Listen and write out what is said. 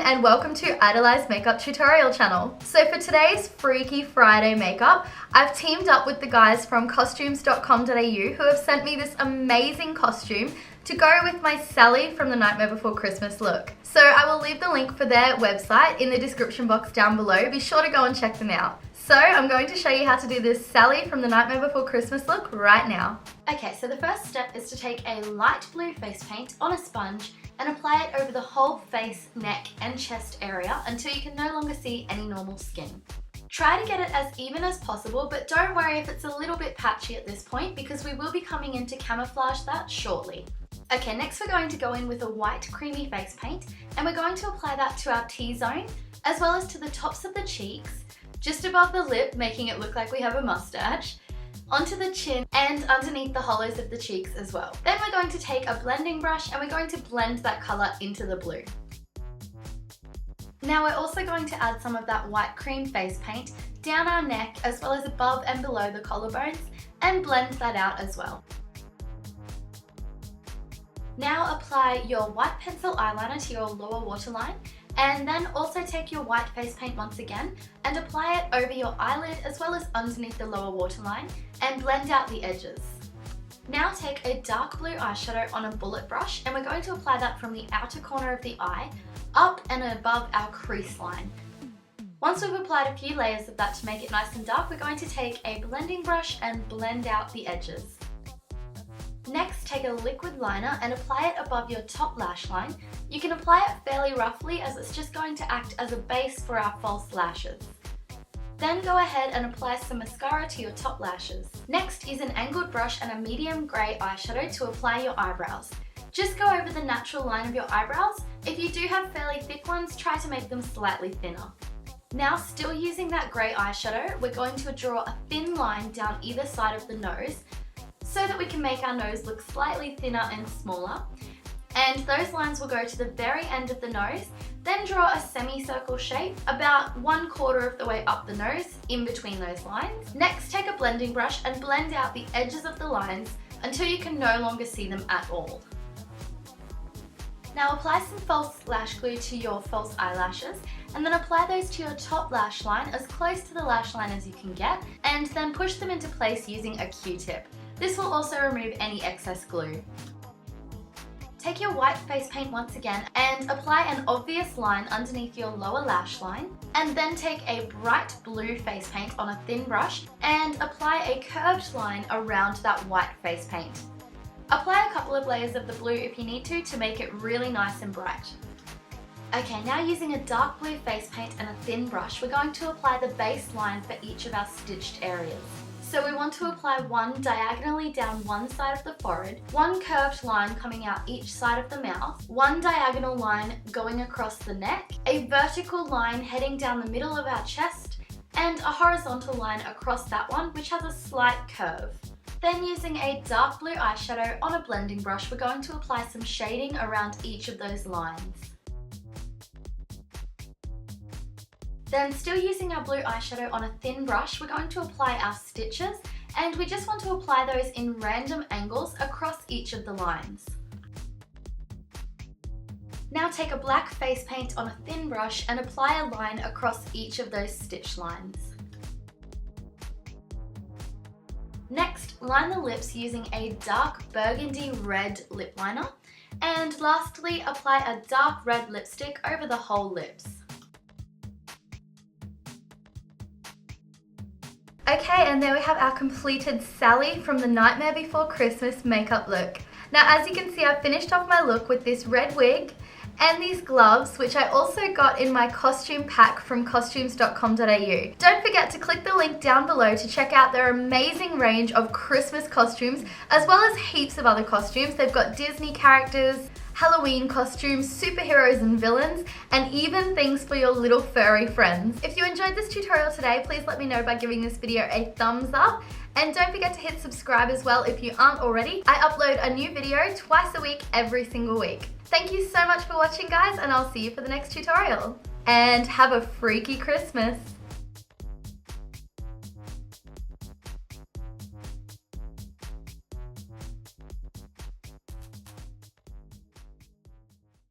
and welcome to EyedolizeMakeup tutorial channel. So for today's Freaky Friday makeup, I've teamed up with the guys from costumes.com.au who have sent me this amazing costume to go with my Sally from the Nightmare Before Christmas look. So I will leave the link for their website in the description box down below. Be sure to go and check them out. So I'm going to show you how to do this Sally from the Nightmare Before Christmas look right now. Okay, so the first step is to take a light blue face paint on a sponge and apply it over the whole face, neck and chest area until you can no longer see any normal skin. Try to get it as even as possible, but don't worry if it's a little bit patchy at this point because we will be coming in to camouflage that shortly. Okay, next we're going to go in with a white creamy face paint and we're going to apply that to our T-zone as well as to the tops of the cheeks, just above the lip, making it look like we have a mustache, onto the chin and underneath the hollows of the cheeks as well. Then we're going to take a blending brush and we're going to blend that colour into the blue. Now we're also going to add some of that white cream face paint down our neck as well as above and below the collarbones and blend that out as well. Now apply your white pencil eyeliner to your lower waterline and then also take your white face paint once again and apply it over your eyelid as well as underneath the lower waterline and blend out the edges. Now take a dark blue eyeshadow on a bullet brush and we're going to apply that from the outer corner of the eye up and above our crease line. Once we've applied a few layers of that to make it nice and dark, we're going to take a blending brush and blend out the edges. Next, take a liquid liner and apply it above your top lash line. You can apply it fairly roughly as it's just going to act as a base for our false lashes. Then go ahead and apply some mascara to your top lashes. Next, use an angled brush and a medium grey eyeshadow to apply your eyebrows. Just go over the natural line of your eyebrows. If you do have fairly thick ones, try to make them slightly thinner. Now, still using that grey eyeshadow, we're going to draw a thin line down either side of the nose so that we can make our nose look slightly thinner and smaller. And those lines will go to the very end of the nose, then draw a semicircle shape about 1/4 of the way up the nose in between those lines. Next, take a blending brush and blend out the edges of the lines until you can no longer see them at all. Now apply some false lash glue to your false eyelashes and then apply those to your top lash line as close to the lash line as you can get and then push them into place using a Q-tip. This will also remove any excess glue. Take your white face paint once again and apply an obvious line underneath your lower lash line and then take a bright blue face paint on a thin brush and apply a curved line around that white face paint. Apply a couple of layers of the blue if you need to make it really nice and bright. Okay, now using a dark blue face paint and a thin brush, we're going to apply the base line for each of our stitched areas. So we want to apply one diagonally down one side of the forehead, one curved line coming out each side of the mouth, one diagonal line going across the neck, a vertical line heading down the middle of our chest, and a horizontal line across that one which has a slight curve. Then using a dark blue eyeshadow on a blending brush, we're going to apply some shading around each of those lines. Then still using our blue eyeshadow on a thin brush, we're going to apply our stitches and we just want to apply those in random angles across each of the lines. Now take a black face paint on a thin brush and apply a line across each of those stitch lines. Next, line the lips using a dark burgundy red lip liner. And lastly, apply a dark red lipstick over the whole lips. Okay, and there we have our completed Sally from the Nightmare Before Christmas makeup look. Now, as you can see, I've finished off my look with this red wig and these gloves, which I also got in my costume pack from costumes.com.au. Don't forget to click the link down below to check out their amazing range of Christmas costumes, as well as heaps of other costumes. They've got Disney characters, Halloween costumes, superheroes and villains, and even things for your little furry friends. If you enjoyed this tutorial today, please let me know by giving this video a thumbs up. And don't forget to hit subscribe as well if you aren't already. I upload a new video twice a week, every single week. Thank you so much for watching, guys, and I'll see you for the next tutorial. And have a freaky Christmas.